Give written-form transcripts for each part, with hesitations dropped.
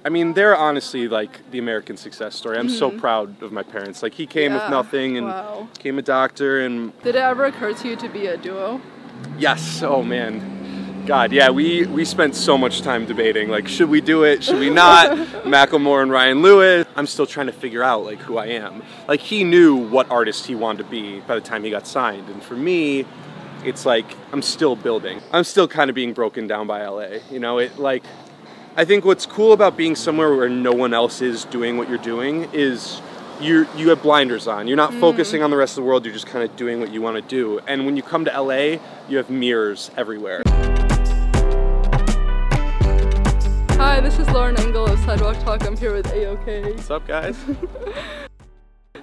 I mean, they're honestly like the American success story. I'm so proud of my parents. Like, he came with nothing and became a doctor. And did it ever occur to you to be a duo? Yes. Oh man, God, yeah. We spent so much time debating. Like, should we do it? Should we not? Macklemore and Ryan Lewis. I'm still trying to figure out like who I am. Like, he knew what artist he wanted to be by the time he got signed, and for me, it's like I'm still building. I'm still kind of being broken down by LA. You know, it like. I think what's cool about being somewhere where no one else is doing what you're doing is you have blinders on. You're not focusing on the rest of the world, you're just kind of doing what you want to do. And when you come to LA, you have mirrors everywhere. Hi, this is Lauren Engel of Sidewalk Talk. I'm here with AYOKAY. What's up, guys?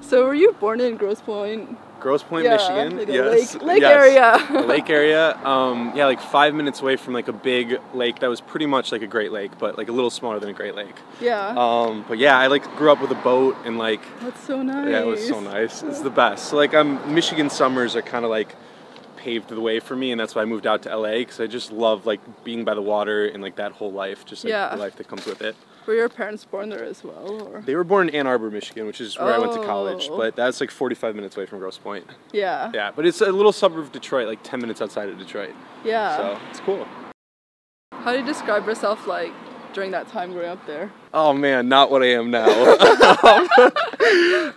So were you born in Grosse Pointe? Grosse Pointe, Michigan. Like a yes. lake area. A lake area. Yeah, like 5 minutes away from like a big lake that was pretty much like a Great Lake, but like a little smaller than a Great Lake. Yeah. But yeah, I like grew up with a boat and like. That's so nice. Yeah, it was so nice. It's the best. So like Michigan summers are kind of like paved the way for me, and that's why I moved out to LA, because I just love like being by the water and like that whole life, just like the life that comes with it. Were your parents born there as well? Or? They were born in Ann Arbor, Michigan, which is where I went to college, but that's like 45 minutes away from Grosse Pointe. Yeah. Yeah, but it's a little suburb of Detroit, like 10 minutes outside of Detroit. Yeah. So it's cool. How do you describe yourself like during that time growing up there? Oh man, not what I am now.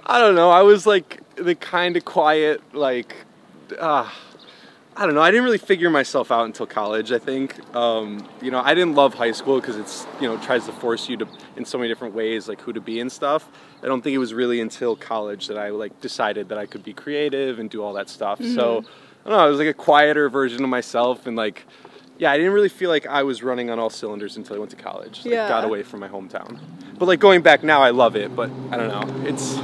I don't know, I was like the kind of quiet, like, I don't know, I didn't really figure myself out until college, I think. You know, I didn't love high school because it's, you know, tries to force you to, in so many different ways, like who to be and stuff. I don't think it was really until college that I like decided that I could be creative and do all that stuff. So, I don't know, I was like a quieter version of myself, and like, yeah, I didn't really feel like I was running on all cylinders until I went to college. Like, got away from my hometown. But like going back now, I love it, but I don't know, it's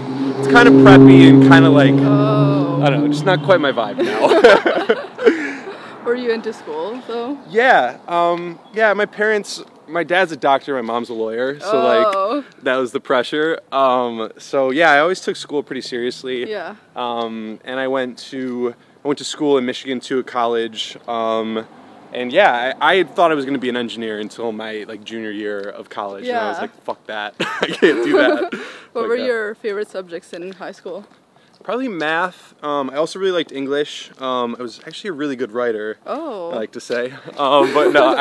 kind of preppy and kind of like, I don't know, just not quite my vibe now. Were you into school though? Yeah, yeah, my dad's a doctor, my mom's a lawyer, so like that was the pressure. So yeah, I always took school pretty seriously. Yeah. And I went to school in Michigan too, at college. And yeah, I thought I was going to be an engineer until my like junior year of college, and I was like, fuck that, I can't do that. What were your favorite subjects in high school? Probably math. I also really liked English. I was actually a really good writer, I like to say. But no,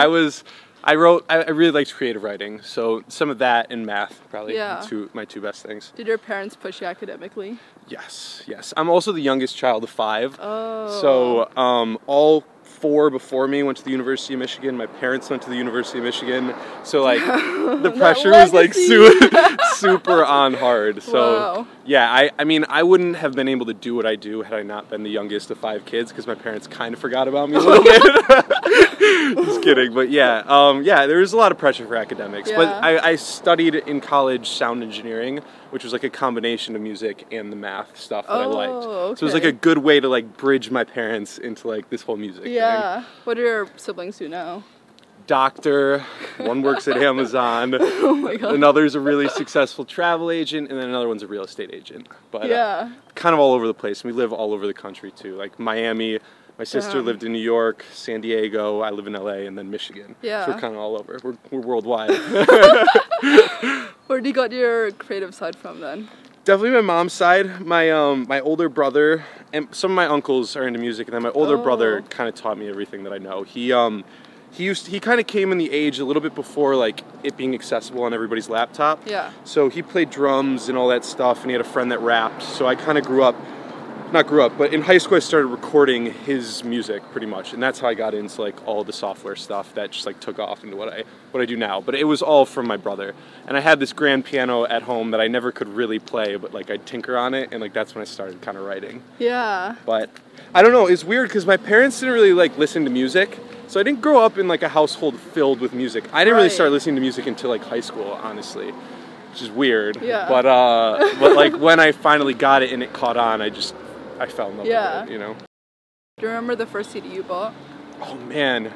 I really liked creative writing, so some of that and math, probably my two best things. Did your parents push you academically? Yes, yes. I'm also the youngest child of 5. So all 4 before me went to the University of Michigan. My parents went to the University of Michigan. So like the pressure was like super on hard. So yeah, I mean, I wouldn't have been able to do what I do had I not been the youngest of 5 kids, because my parents kind of forgot about me a little bit. Just kidding. But yeah, yeah, there was a lot of pressure for academics. But I studied in college sound engineering, which was like a combination of music and the math stuff that I liked. So it was like a good way to like bridge my parents into like this whole music thing. What do your siblings do now? Doctor, one works at Amazon, oh my God. Another's a really successful travel agent, and then another one's a real estate agent. But kind of all over the place. We live all over the country too, like Miami. My sister lived in New York, San Diego, I live in LA, and then Michigan. So we're kind of all over. We're worldwide. Where do you got your creative side from then? Definitely my mom's side. My older brother and some of my uncles are into music, and then my older brother kind of taught me everything that I know. He kind of came in the age a little bit before like it being accessible on everybody's laptop. So he played drums and all that stuff, and he had a friend that rapped. So I kind of but in high school I started recording his music pretty much, and that's how I got into like all the software stuff that just like took off into what I do now. But it was all from my brother, and I had this grand piano at home that I never could really play, but like I'd tinker on it, and like that's when I started kind of writing. But I don't know, it's weird because my parents didn't really like listen to music, so I didn't grow up in like a household filled with music. I didn't really start listening to music until like high school, honestly, which is weird. But like when I finally got it and it caught on, I fell in love with it, you know. Do you remember the first CD you bought? Oh man,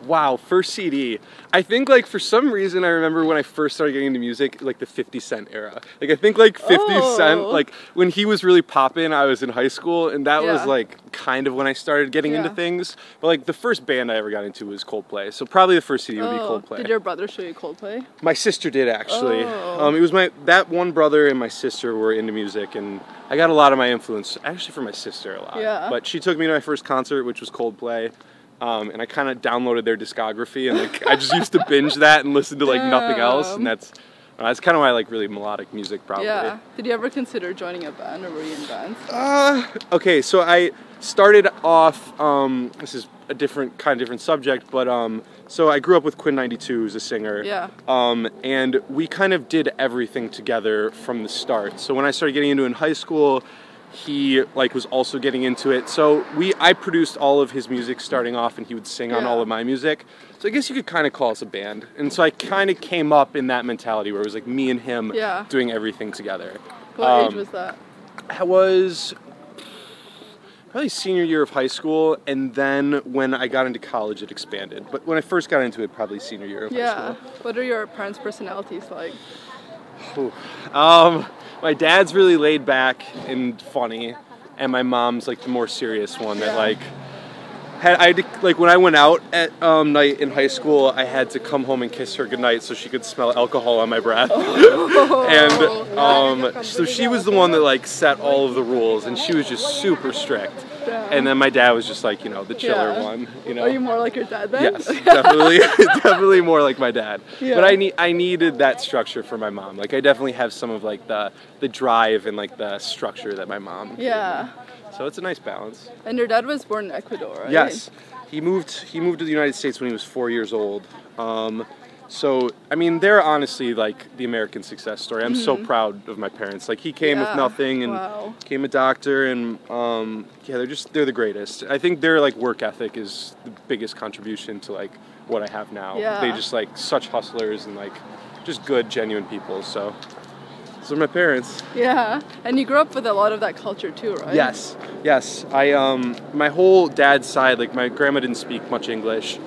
Wow, first CD. I think like for some reason I remember when I first started getting into music, like the 50 Cent era. Like I think like 50 Cent, like when he was really popping, I was in high school, and that was like kind of when I started getting into things. But like the first band I ever got into was Coldplay, so probably the first CD would be Coldplay. Did your brother show you Coldplay? My sister did actually. It was that one brother and my sister were into music, and I got a lot of my influence actually from my sister a lot. Yeah. But she took me to my first concert, which was Coldplay. And I kind of downloaded their discography, and like I just used to binge that and listen to like nothing else, and that's kind of why I like really melodic music probably. Yeah. Did you ever consider joining a band, or were you in bands? Okay, so I started off, this is a different subject, but so I grew up with Quinn XCII, who's a singer. Yeah. And we kind of did everything together from the start. So when I started getting into it in high school, he like was also getting into it. So I produced all of his music starting off, and he would sing on all of my music. So I guess you could kind of call us a band. And so I kind of came up in that mentality where it was like me and him doing everything together. What age was that? I was probably senior year of high school, and then when I got into college it expanded. But when I first got into it, probably senior year of high school. What are your parents' personalities like? My dad's really laid back and funny, and my mom's like the more serious one that like when I went out at night in high school, I had to come home and kiss her goodnight so she could smell alcohol on my breath. And so she was the one that like set all of the rules, and she was just super strict. And then my dad was just like, you know, the chiller one, you know. Are you more like your dad then? Yes, definitely, definitely more like my dad. Yeah. But I needed that structure for my mom. Like I definitely have some of like the drive and like the structure that my mom gave me. So it's a nice balance. And your dad was born in Ecuador, right? Yes, he moved to the United States when he was 4 years old. So, I mean, they're honestly like the American success story. I'm so proud of my parents. Like, he came with nothing and became a doctor, and they're the greatest. I think their like work ethic is the biggest contribution to like what I have now. They just like such hustlers and like just good, genuine people. So, those are my parents. Yeah, and you grew up with a lot of that culture too, right? Yes. My whole dad's side, like my grandma didn't speak much English.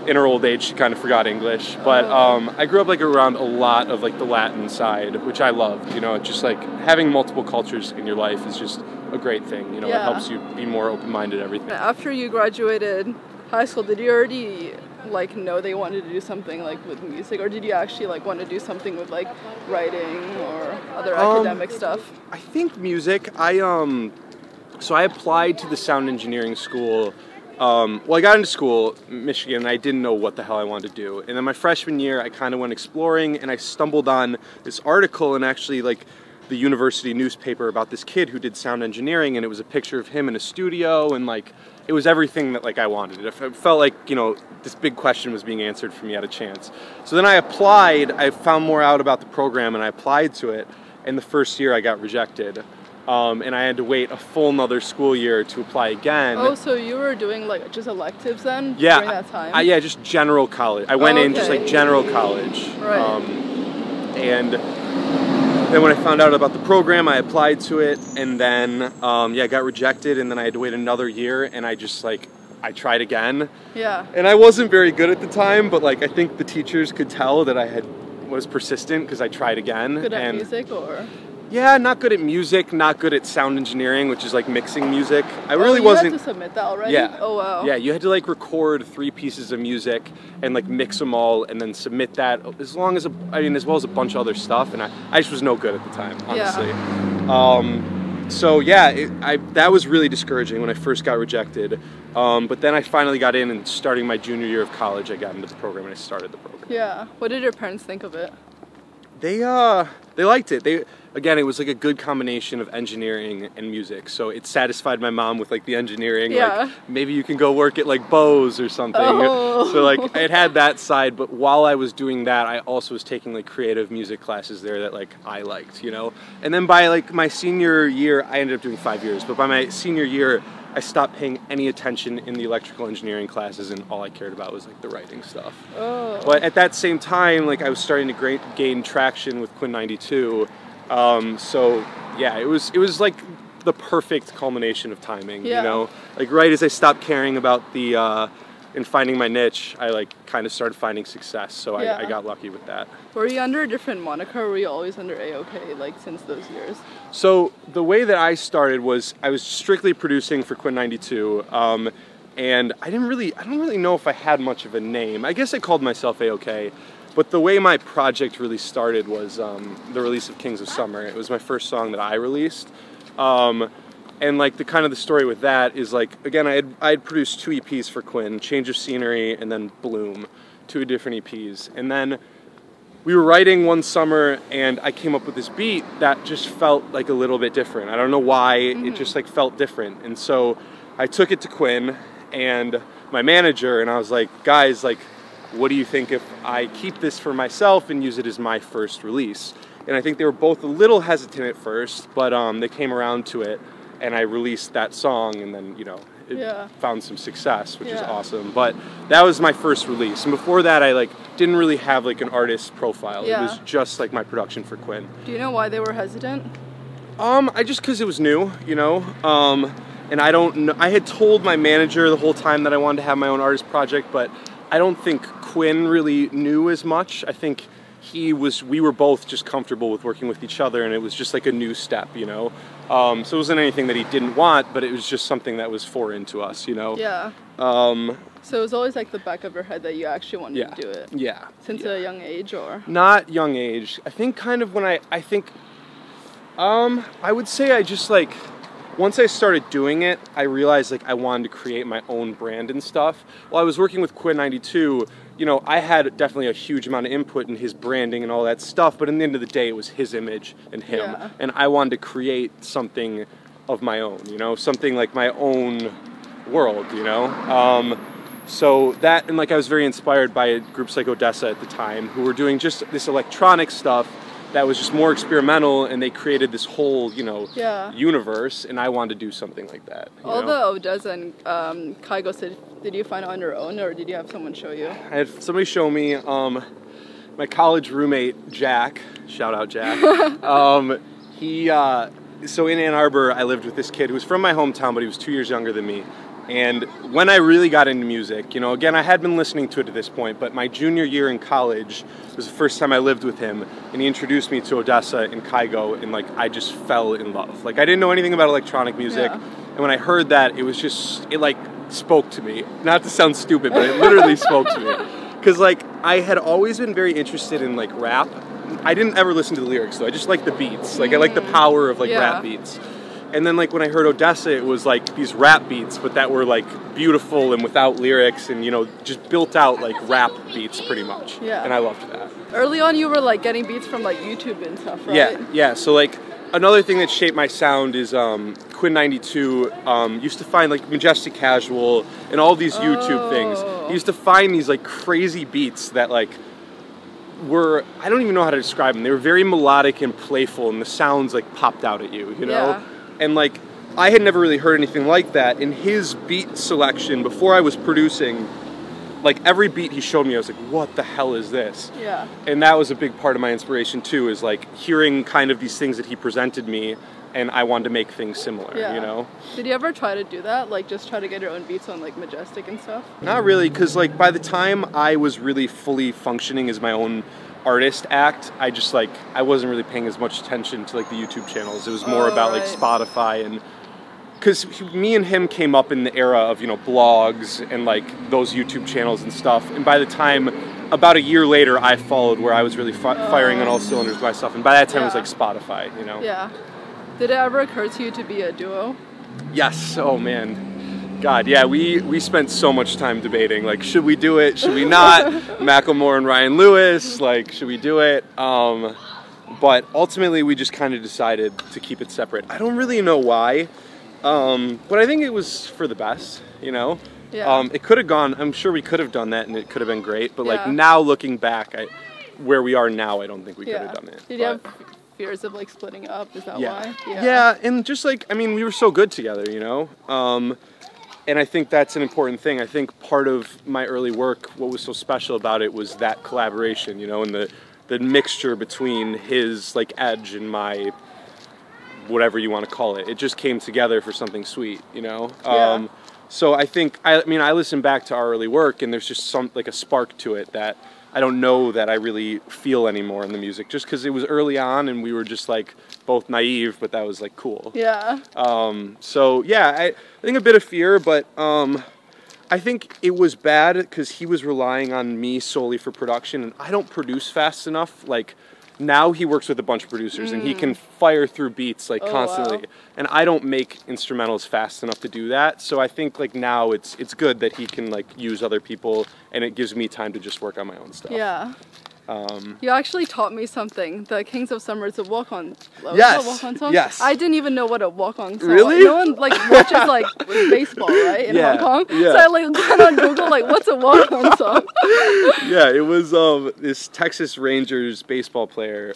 In her old age, she kind of forgot English, but I grew up like around a lot of like the Latin side, which I loved. You know, just like having multiple cultures in your life is just a great thing. You know, it helps you be more open-minded. Everything. After you graduated high school, did you already like know they wanted to do something like with music, or did you actually like want to do something with like writing or other academic stuff? I think music. So I applied to the sound engineering school. Well, I got into school, Michigan, and I didn't know what the hell I wanted to do. And then my freshman year, I kind of went exploring, and I stumbled on this article in actually like the university newspaper about this kid who did sound engineering, and it was a picture of him in a studio, and like it was everything that like I wanted. It felt like, you know, this big question was being answered for me at a chance. So then I applied. I found more out about the program, and I applied to it. And the first year, I got rejected. And I had to wait a full another school year to apply again. Oh, so you were doing like just electives then during that time? Yeah, just general college. I went in just like general college. Right. And then when I found out about the program, I applied to it, and then I got rejected, and then I had to wait another year, and I just like I tried again. Yeah. And I wasn't very good at the time, but like I think the teachers could tell that I was persistent because I tried again. Good at music or? Yeah, not good at music, not good at sound engineering, which is like mixing music. I really wasn't. You had to submit that already? Yeah. Oh, wow. Yeah, you had to like record 3 pieces of music and like mix them all and then submit that as well as a bunch of other stuff. And I just was no good at the time, honestly. Yeah. So yeah, that was really discouraging when I first got rejected. But then I finally got in, and starting my junior year of college, I got into the program and I started the program. Yeah. What did your parents think of it? They liked it. Again, it was like a good combination of engineering and music. So it satisfied my mom with like the engineering. Yeah. Like maybe you can go work at like Bose or something. Oh. So like it had that side, but while I was doing that, I also was taking like creative music classes there that like I liked, you know. And then by like my senior year, I ended up doing 5 years, but by my senior year, I stopped paying any attention in the electrical engineering classes, and all I cared about was like the writing stuff. Oh. But at that same time, like I was starting to gain traction with Quinn XCII. So yeah, it was like the perfect culmination of timing, you know, like right as I stopped caring about the in finding my niche, I like kind of started finding success. So I got lucky with that. Were you under a different moniker, or were you always under AYOKAY, like, since those years? So the way that I started was I was strictly producing for Quinn XCII, and I don't really know if I had much of a name. I guess I called myself AYOKAY, but the way my project really started was the release of Kings of Summer. It was my first song that I released. And like the story with that is, like, again, I had produced 2 EPs for Quinn, Change of Scenery and then Bloom, 2 different EPs. And then we were writing one summer and I came up with this beat that just felt like a little bit different. I don't know why, it just like felt different. And so I took it to Quinn and my manager, and I was like, guys, like, what do you think if I keep this for myself and use it as my first release? And I think they were both a little hesitant at first, but they came around to it. And I released that song, and then, you know, it found some success, which is awesome. But that was my first release. And before that, I like didn't really have like an artist profile. It was just like my production for Quinn. Do you know why they were hesitant? Because it was new, you know. And I don't know. I had told my manager the whole time that I wanted to have my own artist project, but I don't think Quinn really knew as much. I think we were both just comfortable with working with each other, and it was just like a new step, you know. So it wasn't anything that he didn't want, but it was just something that was foreign to us, you know. Yeah. So it was always like the back of your head that you actually wanted to do it. Yeah. Since a young age, or? Not young age. I think kind of when I would say I just like, once I started doing it, I realized like I wanted to create my own brand and stuff. While I was working with Quinn XCII, you know, I had definitely a huge amount of input in his branding and all that stuff, but in the end of the day, it was his image and him. Yeah. And I wanted to create something of my own, you know, something like my own world, you know? So that, and like I was very inspired by groups like Odessa at the time, who were doing just this electronic stuff that was just more experimental, and they created this whole, you know, universe, and I wanted to do something like that. All the Odessa and Kygo, did you find it on your own, or did you have someone show you? I had somebody show me. My college roommate, Jack, shout out Jack, so in Ann Arbor, I lived with this kid who was from my hometown, but he was 2 years younger than me. And when I really got into music, you know, again, I had been listening to it at this point, but my junior year in college was the first time I lived with him, and he introduced me to Odessa and Kygo, and like I just fell in love. Like I didn't know anything about electronic music, and when I heard that, it was just, it like spoke to me. Not to sound stupid, but it literally spoke to me. Because like I had always been very interested in like rap. I didn't ever listen to the lyrics though, I just liked the beats. Like I like the power of like rap beats. And then like when I heard Odessa, it was like these rap beats, but that were like beautiful and without lyrics, and you know, just built out like rap beats pretty much. Yeah. And I loved that. Early on, you were like getting beats from like YouTube and stuff, right? Yeah. So like another thing that shaped my sound is Quinn XCII used to find like Majestic Casual and all these YouTube things. He used to find these like crazy beats that like were, I don't even know how to describe them. They were very melodic and playful, and the sounds like popped out at you, you know? Yeah. And like, I had never really heard anything like that. In his beat selection, before I was producing, like every beat he showed me, I was like, what the hell is this? Yeah. And that was a big part of my inspiration too, is like hearing kind of these things that he presented me, and I wanted to make things similar, you know? Did you ever try to do that? Like just try to get your own beats on like Majestic and stuff? Not really, because like by the time I was really fully functioning as my own artist act, I just like, I wasn't really paying as much attention to like the YouTube channels. It was more about like Spotify, and because me and him came up in the era of, you know, blogs and like those YouTube channels and stuff, and by the time, about a year later, I followed where I was really firing on all cylinders by myself, and by that time it was like Spotify, you know? Yeah. Did it ever occur to you to be a duo? Yes, oh man. God, yeah, we spent so much time debating, like, should we do it, should we not? Macklemore and Ryan Lewis, like, should we do it? But ultimately, we just kind of decided to keep it separate. I don't really know why, but I think it was for the best, you know? Yeah. It could have gone, I'm sure we could have done that, and it could have been great, but like, now looking back, where we are now, I don't think we could have done it. Did you have fears of like splitting up? Is that why? Yeah, and just like, I mean, we were so good together, you know? And I think that's an important thing. I think part of my early work, what was so special about it was that collaboration, you know, and the mixture between his like edge and my, whatever you want to call it. It just came together for something sweet, you know? So I think, I mean, I listen back to our early work, and there's just like a spark to it that I don't know that I really feel anymore in the music, just because it was early on and we were just like both naive, but that was like cool. Yeah. So yeah, I think a bit of fear, but I think it was bad because he was relying on me solely for production, and I don't produce fast enough. Like, now he works with a bunch of producers and he can fire through beats like constantly. Wow. And I don't make instrumentals fast enough to do that. So I think like now it's good that he can like use other people, and it gives me time to just work on my own stuff. Yeah. You actually taught me something. The Kings of Summer is a walk-on. Yes. A walk-on song? Yes. I didn't even know what a walk-on song. Really? No one like watches like baseball, right? In Hong Kong. Yeah. So I like went on Google like, what's a walk-on song? Yeah, it was this Texas Rangers baseball player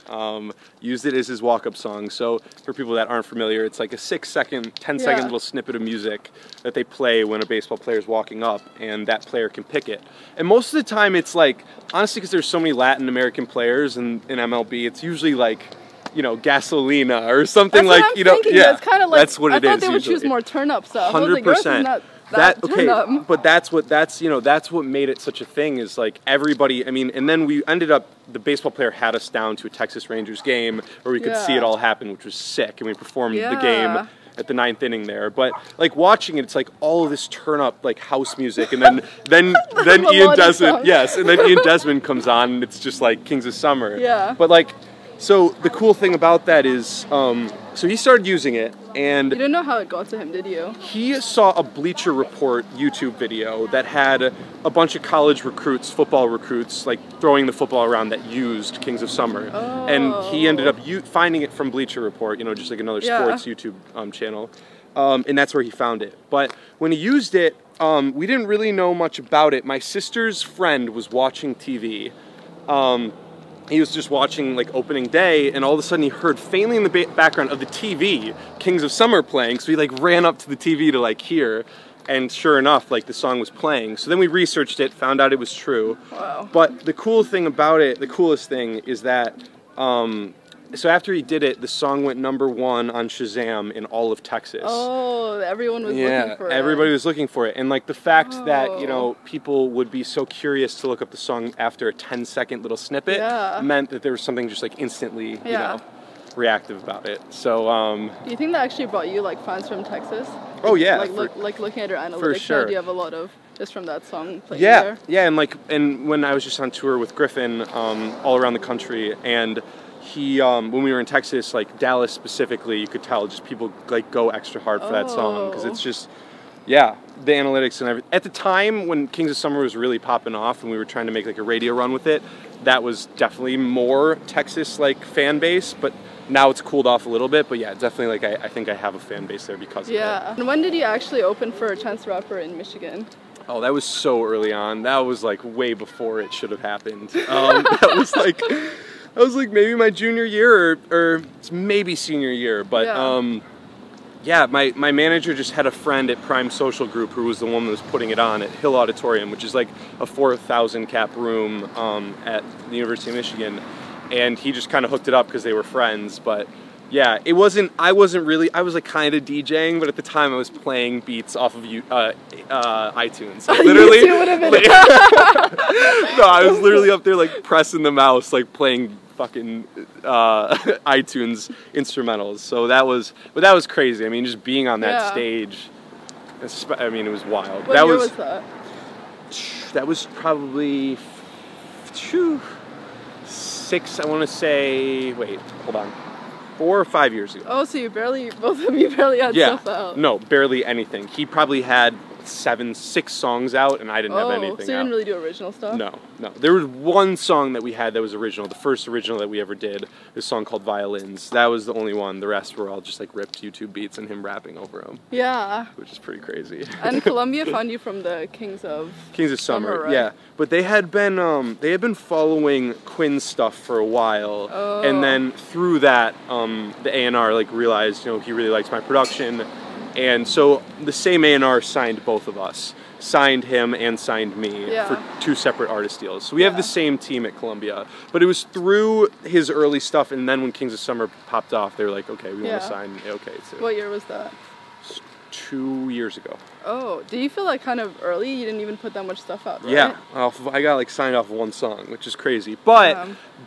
used it as his walk-up song. So for people that aren't familiar, it's like a 6-second, 10-second little snippet of music that they play when a baseball player is walking up, and that player can pick it. And most of the time, it's like, honestly, because there's so many Latin American players in MLB, it's usually like, you know, Gasolina or something like, you know, yeah. It's kind of like, that's what it is. I thought they would choose more turn-up stuff. 100%. That but that's what made it such a thing, is like everybody, I mean, and then we ended up, the baseball player had us down to a Texas Rangers game where we could see it all happen, which was sick, and we performed the game at the 9th inning there. But like watching it, it's like all of this turn up like house music, and then Ian Desmond, and then Ian Desmond comes on, and it's just like Kings of Summer. Yeah. But like, so the cool thing about that is, so he started using it, and you didn't know how it got to him, did you? He saw a Bleacher Report YouTube video that had a bunch of college recruits, football recruits, like throwing the football around that used Kings of Summer. Oh. And he ended up finding it from Bleacher Report, you know, just like another sports YouTube channel. And that's where he found it. But when he used it, we didn't really know much about it. My sister's friend was watching TV. He was just watching like opening day, and all of a sudden he heard faintly in the background of the TV Kings of Summer playing, so he like ran up to the TV to like hear, and sure enough, like the song was playing. So then we researched it, found out it was true. Wow. But the cool thing about it, the coolest thing is that so after he did it, the song went #1 on Shazam in all of Texas. Oh, everyone was looking for it. Yeah, everybody was looking for it. And like the fact that, you know, people would be so curious to look up the song after a 10-second little snippet meant that there was something just like instantly, you know, reactive about it. So, do you think that actually brought you like fans from Texas? Oh yeah. Like looking at your analytics, for sure. do you have a lot of just from that song playing there? Yeah, and when I was just on tour with Griffin, all around the country, and he, when we were in Texas, like Dallas specifically, you could tell just people like go extra hard for that song, because it's just, the analytics and everything. At the time when Kings of Summer was really popping off and we were trying to make like a radio run with it, that was definitely more Texas like fan base, but now it's cooled off a little bit. But yeah, definitely like I think I have a fan base there because of it. Yeah. And when did you actually open for Chance the Rapper in Michigan? Oh, that was so early on. That was like way before it should have happened. That was like maybe my junior year or maybe senior year. But my manager just had a friend at Prime Social Group who was the one that was putting it on at Hill Auditorium, which is like a 4,000 cap room at the University of Michigan. And he just kind of hooked it up because they were friends. But yeah, I wasn't really, I was like kind of DJing, but at the time I was playing beats off of iTunes. Like, literally. No, I was literally up there like pressing the mouse, like playing fucking iTunes instrumentals. So that was crazy. I mean, just being on that stage, I mean, it was wild. What year was that? That was probably 6, I want to say, wait, hold on. 4 or 5 years ago. Oh, so both of you barely had stuff out. No, barely anything. He probably had 6 songs out, and I didn't have anything out. So you didn't really do original stuff? No. There was one song that we had that was original. The first original that we ever did, this song called Violins. That was the only one. The rest were all just like ripped YouTube beats and him rapping over them. Yeah. Which is pretty crazy. And Columbia found you from the Kings of Summer, right? Yeah. But they had been following Quinn's stuff for a while, and then through that, the A&R like realized, you know, he really liked my production. And so the same A&R signed both of us, signed him and signed me for 2 separate artist deals. So we have the same team at Columbia, but it was through his early stuff, and then when Kings of Summer popped off, they were like, okay, we want to sign AYOKAY too. What year was that? 2 years ago. Oh, did you feel like kind of early? You didn't even put that much stuff out, right? Yeah, I got like signed off of one song, which is crazy.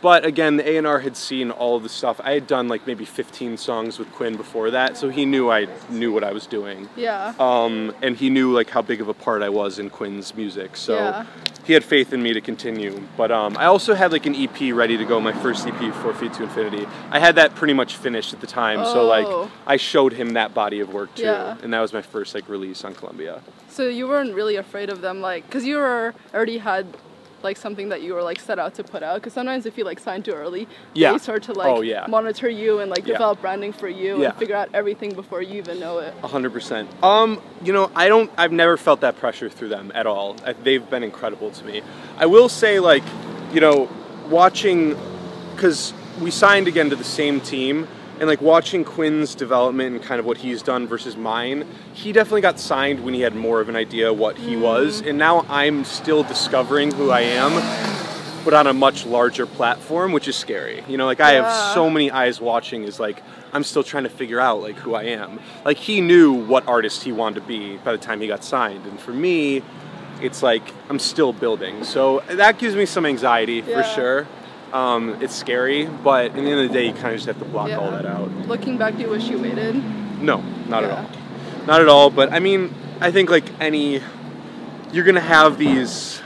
But again, the A&R had seen all of the stuff. I had done like maybe 15 songs with Quinn before that, so he knew I knew what I was doing. Yeah. And he knew like how big of a part I was in Quinn's music, so yeah. he had faith in me to continue. But I also had like an EP ready to go, my first EP, 4 Feet to Infinity. I had that pretty much finished at the time, so like I showed him that body of work too, and that was my first like release on Columbia. So you weren't really afraid of them, like, because you already had like something that you were like set out to put out, because sometimes if you like sign too early, they start to like monitor you and like develop branding for you and figure out everything before you even know it. 100%. You know, I've never felt that pressure through them at all. They've been incredible to me. I will say, like, you know, watching, because we signed again to the same team, and like watching Quinn's development and kind of what he's done versus mine, he definitely got signed when he had more of an idea what he was, and now I'm still discovering who I am, but on a much larger platform, which is scary. You know, like I have so many eyes watching, is like, I'm still trying to figure out like who I am. Like he knew what artist he wanted to be by the time he got signed, and for me, it's like I'm still building. So that gives me some anxiety for sure. It's scary, but at the end of the day, you kind of just have to block all that out. Looking back, do you wish you waited? No, not at all. Not at all, but I mean, I think like you're gonna have these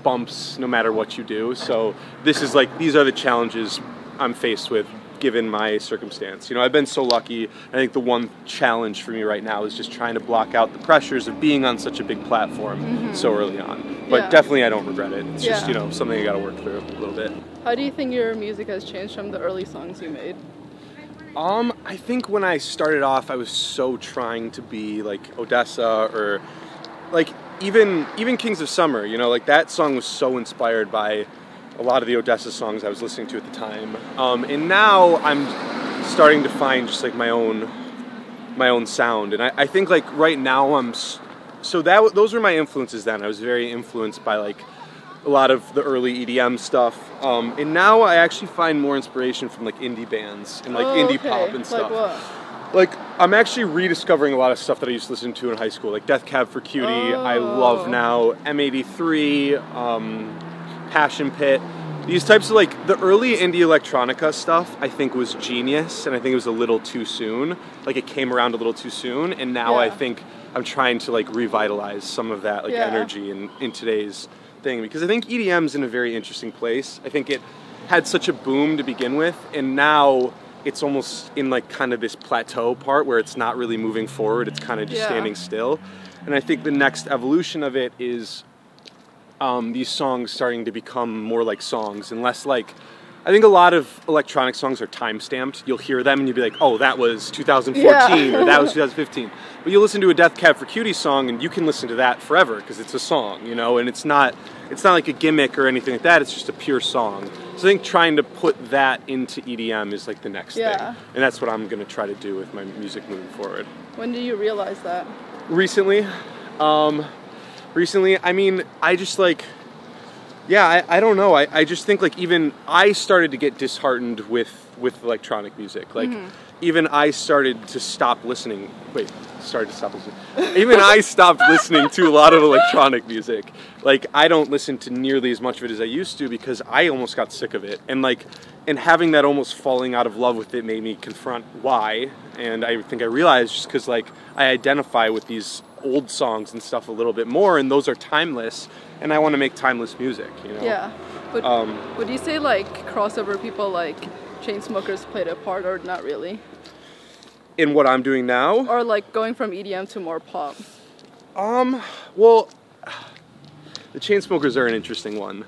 bumps no matter what you do, so this is like, these are the challenges I'm faced with given my circumstance. You know, I've been so lucky. I think the one challenge for me right now is just trying to block out the pressures of being on such a big platform so early on. But definitely I don't regret it. It's just, you know, something I gotta work through a little bit. How do you think your music has changed from the early songs you made? I think when I started off, I was so trying to be like Odessa, or like even Kings of Summer, you know, like that song was so inspired by a lot of the Odessa songs I was listening to at the time. And now I'm starting to find just like my own sound. And I think like right now those were my influences then. I was very influenced by like a lot of the early EDM stuff. And now I actually find more inspiration from like indie bands and like indie pop and stuff. Like what? Like, I'm actually rediscovering a lot of stuff that I used to listen to in high school, like Death Cab for Cutie, I love now, M83, Passion Pit. These types of like, the early indie electronica stuff I think was genius, and I think it was a little too soon. Like it came around a little too soon, and now I think I'm trying to like revitalize some of that like energy in today's thing, because I think EDM's in a very interesting place. I think it had such a boom to begin with, and now it's almost in like kind of this plateau part where it's not really moving forward, it's kind of just standing still. And I think the next evolution of it is these songs starting to become more like songs and less like, I think a lot of electronic songs are time-stamped. You'll hear them and you'll be like, oh, that was 2014 or that was 2015. But you listen to a Death Cab for Cutie song and you can listen to that forever because it's a song, you know, and it's not like a gimmick or anything like that, it's just a pure song. So I think trying to put that into EDM is like the next thing. And that's what I'm going to try to do with my music moving forward. When did you realize that? Recently. I mean, I just like, I don't know. I just think like even I started to get disheartened with electronic music. Like even I started to stop listening. Even I stopped listening to a lot of electronic music. Like I don't listen to nearly as much of it as I used to because I almost got sick of it. And like, and having that almost falling out of love with it made me confront why. And I think I realized just because like I identify with these old songs and stuff a little bit more, and those are timeless, and I want to make timeless music, you know? Yeah. But would you say like crossover people like Chainsmokers played a part, or not really? In what I'm doing now? Or like going from EDM to more pop? Well, the Chainsmokers are an interesting one.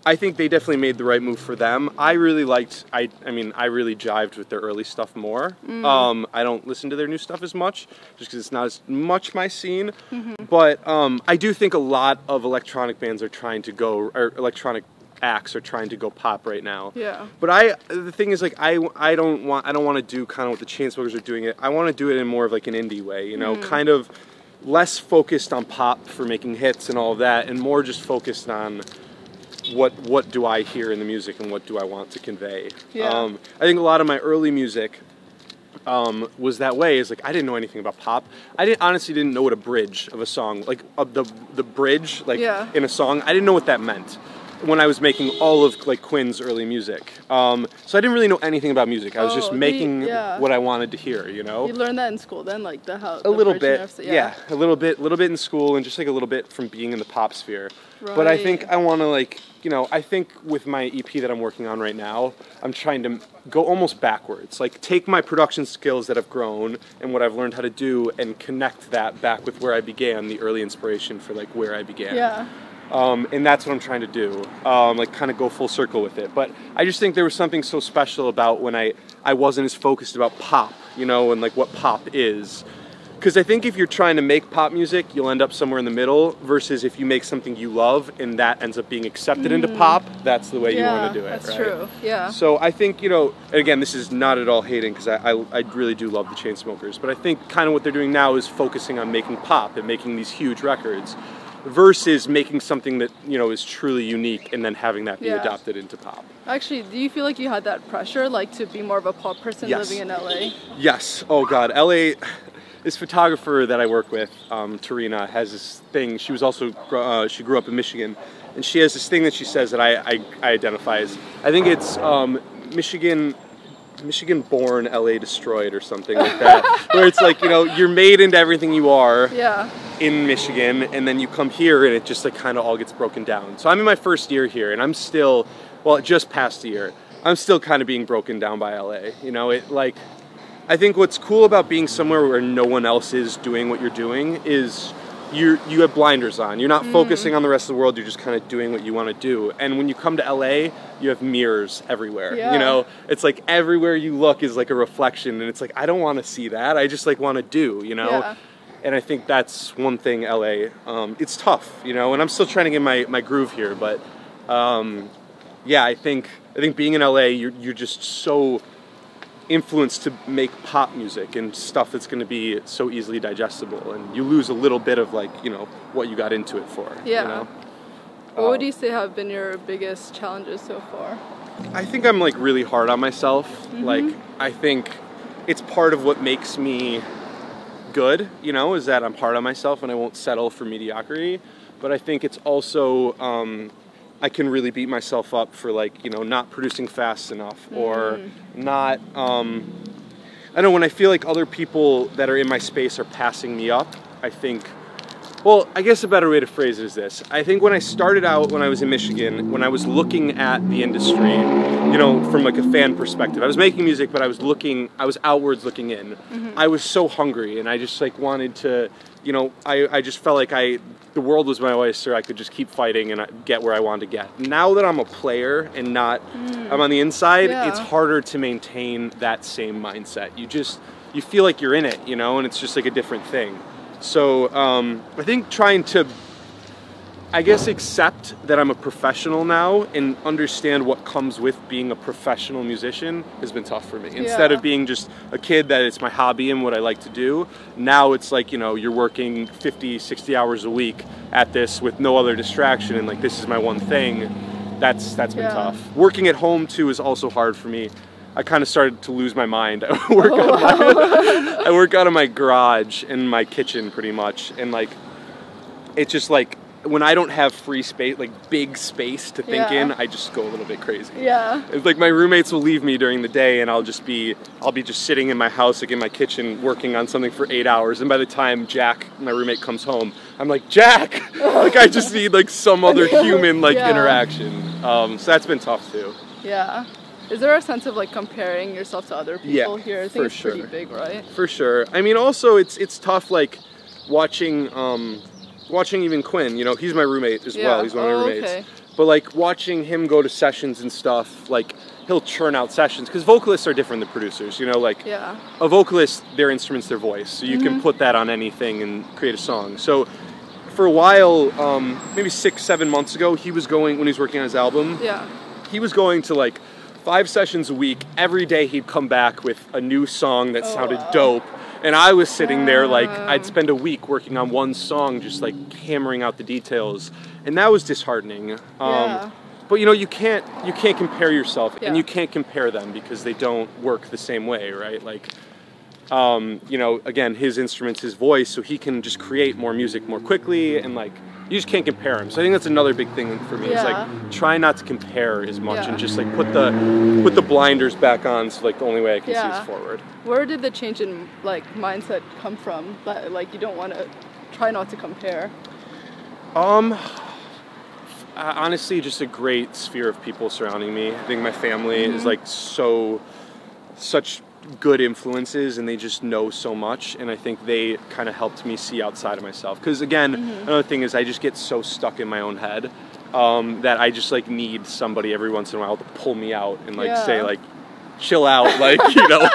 I think they definitely made the right move for them. I really liked, I really jived with their early stuff more. I don't listen to their new stuff as much, just because it's not as much my scene. But I do think a lot of electronic bands are trying to go, or electronic acts are trying to go pop right now. Yeah. But the thing is like, I don't want to do kind of what the Chainsmokers are doing. I want to do it in more of like an indie way, you know, kind of less focused on pop for making hits and all of that, and more just focused on what do I hear in the music and what do I want to convey. I think a lot of my early music was that way. Is like I didn't know anything about pop. I honestly didn't know what a bridge of a song, like the bridge, like in a song. I didn't know what that meant when I was making all of like Quinn's early music. So I didn't really know anything about music. I was just making what I wanted to hear, you know? You learned that in school then, like a little bit, a little bit in school, and just like a little bit from being in the pop sphere. Right. But I think I want to like, you know, I think with my EP that I'm working on right now, I'm trying to go almost backwards. Like take my production skills that have grown and what I've learned how to do and connect that back with where I began, the early inspiration for like where I began. Yeah. And that's what I'm trying to do, like kind of go full circle with it. But I just think there was something so special about when I wasn't as focused about pop, you know, and like what pop is. Because I think if you're trying to make pop music, you'll end up somewhere in the middle, versus if you make something you love and that ends up being accepted into pop, that's the way you want to do it, that's right? True, yeah. So I think, you know, again, this is not at all hating, because I really do love the Chainsmokers, but I think kind of what they're doing now is focusing on making pop and making these huge records, versus making something that, you know, is truly unique and then having that be adopted into pop. Actually, do you feel like you had that pressure, like to be more of a pop person living in LA? Yes. Oh God, LA. This photographer that I work with, Tarina, has this thing. She was also she grew up in Michigan, and she has this thing that she says that I identify as. I think it's Michigan born, LA destroyed, or something like that. Where it's like, you know, you're made into everything you are in Michigan, and then you come here and it just like kind of all gets broken down. So I'm in my first year here, and I'm still, well, just past a year, I'm still kind of being broken down by LA. You know, it like, I think what's cool about being somewhere where no one else is doing what you're doing is you have blinders on. You're not focusing on the rest of the world, you're just kind of doing what you want to do. And when you come to LA, you have mirrors everywhere. You know, it's like everywhere you look is like a reflection, and it's like, I don't want to see that, I just like want to do, you know? And I think that's one thing LA, it's tough, you know, and I'm still trying to get my groove here, but yeah, I think being in LA, you're just so influenced to make pop music and stuff that's going to be so easily digestible, and you lose a little bit of like, you know, what you got into it for. You know? What would you say have been your biggest challenges so far? I think I'm like really hard on myself. Like I think it's part of what makes me good, you know, is that I'm hard on myself and I won't settle for mediocrity. But I think it's also I can really beat myself up for like, you know, not producing fast enough, or not, I don't know, when I feel like other people that are in my space are passing me up, I think, well, I guess a better way to phrase it is this. I think when I started out, when I was in Michigan, when I was looking at the industry, you know, from like a fan perspective, I was making music, but I was outwards looking in. I was so hungry, and I just like wanted to, you know, I just felt like the world was my oyster. I could just keep fighting and get where I wanted to get. Now that I'm a player and not, I'm on the inside, it's harder to maintain that same mindset. You feel like you're in it, you know, and it's just like a different thing. So I think trying to, I guess, accept that I'm a professional now and understand what comes with being a professional musician has been tough for me. Instead of being just a kid that it's my hobby and what I like to do, now it's like, you know, you're working 50, 60 hours a week at this with no other distraction, and like, this is my one thing. That's been tough. Working at home too is also hard for me. I kind of started to lose my mind. I work out of my garage and my kitchen pretty much, and like, it's just like, when I don't have free space, like big space to think in, I just go a little bit crazy. It's like my roommates will leave me during the day, and I'll be just sitting in my house, like in my kitchen, working on something for 8 hours. And by the time Jack, my roommate, comes home, I'm like, Jack! Like, I just need like some other human like interaction. So that's been tough too. Is there a sense of like comparing yourself to other people here? I think it's pretty big, right? For sure. I mean, also it's tough like watching even Quinn, you know, he's my roommate as well. He's one of my roommates. But like watching him go to sessions and stuff, like he'll churn out sessions, because vocalists are different than producers, you know, like a vocalist, their instrument's their voice. So you can put that on anything and create a song. So for a while, maybe 6-7 months ago, he was going, when he was working on his album, he was going to like 5 sessions a week. Every day he'd come back with a new song that sounded dope. And I was sitting there like, I'd spend a week working on one song, just like hammering out the details. And that was disheartening. But you know, you can't compare yourself, and you can't compare them because they don't work the same way, right? Like, you know, again, his instrument's his voice, so he can just create more music more quickly, and like, you just can't compare him. So I think that's another big thing for me. Is like, try not to compare as much, and just like put the blinders back on. So like, the only way I can see is forward. Where did the change in like mindset come from? That like, you don't want to try not to compare. Honestly, just a great sphere of people surrounding me. I think my family is like such good influences, and they just know so much, and I think they kind of helped me see outside of myself. Because again, another thing is I just get so stuck in my own head that I just like need somebody every once in a while to pull me out and like say like, chill out, like, you know,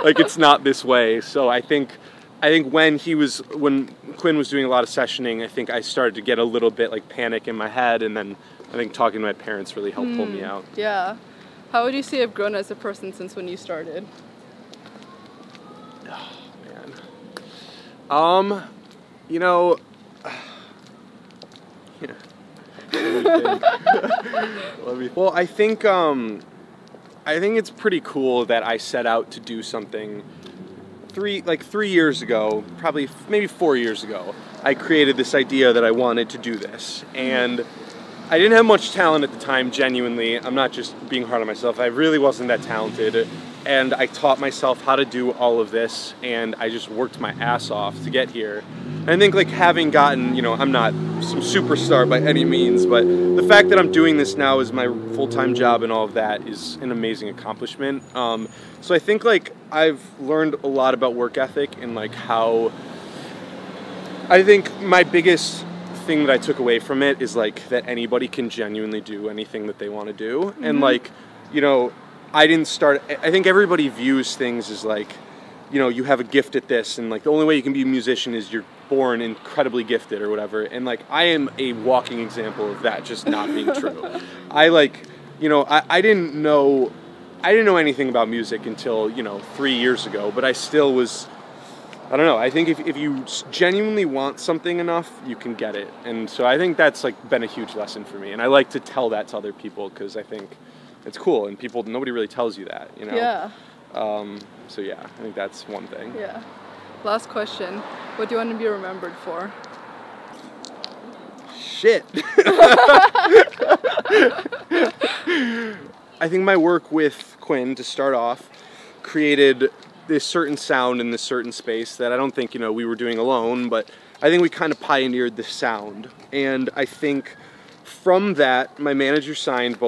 like it's not this way. So I think when Quinn was doing a lot of sessioning, I think I started to get a little bit like panic in my head, and then I think talking to my parents really helped pull me out. Yeah. How would you say you've grown as a person since when you started? Oh, man. You know, well, I think it's pretty cool that I set out to do something 3 years ago, probably maybe 4 years ago. I created this idea that I wanted to do this, and I didn't have much talent at the time, genuinely. I'm not just being hard on myself. I really wasn't that talented, and I taught myself how to do all of this, and I just worked my ass off to get here. And I think like having gotten, you know, I'm not some superstar by any means, but the fact that I'm doing this now as my full-time job and all of that is an amazing accomplishment. So I think like I've learned a lot about work ethic, and like how I think my biggest thing that I took away from it is like that anybody can genuinely do anything that they want to do. And like, you know, I think everybody views things as like, you know, you have a gift at this, and like the only way you can be a musician is you're born incredibly gifted or whatever. And like, I am a walking example of that just not being true. I like, you know, I didn't know anything about music until, you know, 3 years ago, but I still was, I don't know, I think if you genuinely want something enough, you can get it. And so I think that's like been a huge lesson for me, and I like to tell that to other people, because I think it's cool, and nobody really tells you that, you know? Yeah. So yeah, I think that's one thing. Yeah. Last question. What do you want to be remembered for? Shit. I think my work with Quinn, to start off, created this certain sound in this certain space that I don't think, you know, we were doing alone, but I think we kind of pioneered the sound. And I think from that, my manager signed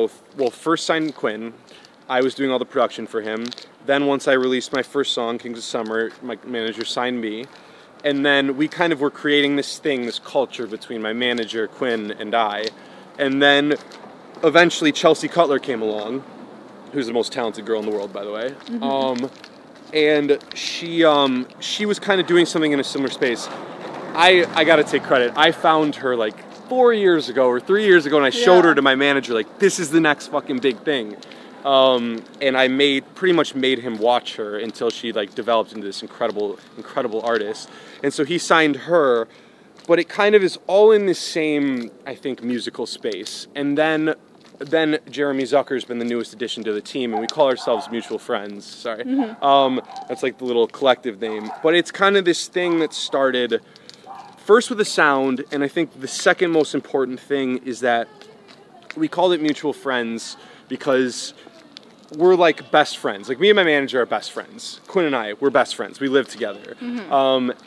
first signed Quinn. I was doing all the production for him. Then once I released my first song, Kings of Summer, my manager signed me. And then we kind of were creating this culture between my manager, Quinn, and I. And then eventually Chelsea Cutler came along, who's the most talented girl in the world, by the way. And she was kind of doing something in a similar space. I gotta take credit. I found her like 4 years ago or 3 years ago, and I showed her to my manager, like, this is the next fucking big thing. And I pretty much made him watch her until she like developed into this incredible artist. And so he signed her, but it kind of is all in the same, I think, musical space. And then Jeremy Zucker's been the newest addition to the team, and we call ourselves Mutual Friends. Sorry. That's like the little collective name. But it's kind of this thing that started first with the sound, and I think the second most important thing is that we called it Mutual Friends because we're like best friends. Like, me and my manager are best friends. Quinn and I, we're best friends. We live together.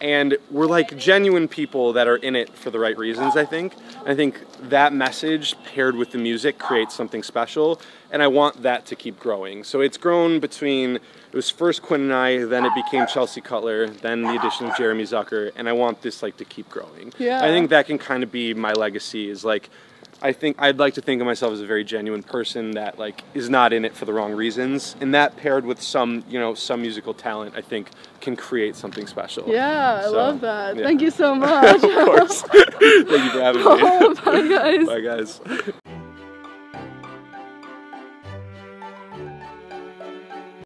And we're like genuine people that are in it for the right reasons, I think. And I think that message paired with the music creates something special, and I want that to keep growing. So it's grown between, it was first Quinn and I, then it became Chelsea Cutler, then the addition of Jeremy Zucker, and I want this like to keep growing. I think that can kind of be my legacy, is like, I think I'd like to think of myself as a very genuine person that like is not in it for the wrong reasons, and that paired with some musical talent, I think can create something special. Yeah, I love that. Yeah. Thank you so much. Of course. Thank you for having me. Bye guys. Bye guys.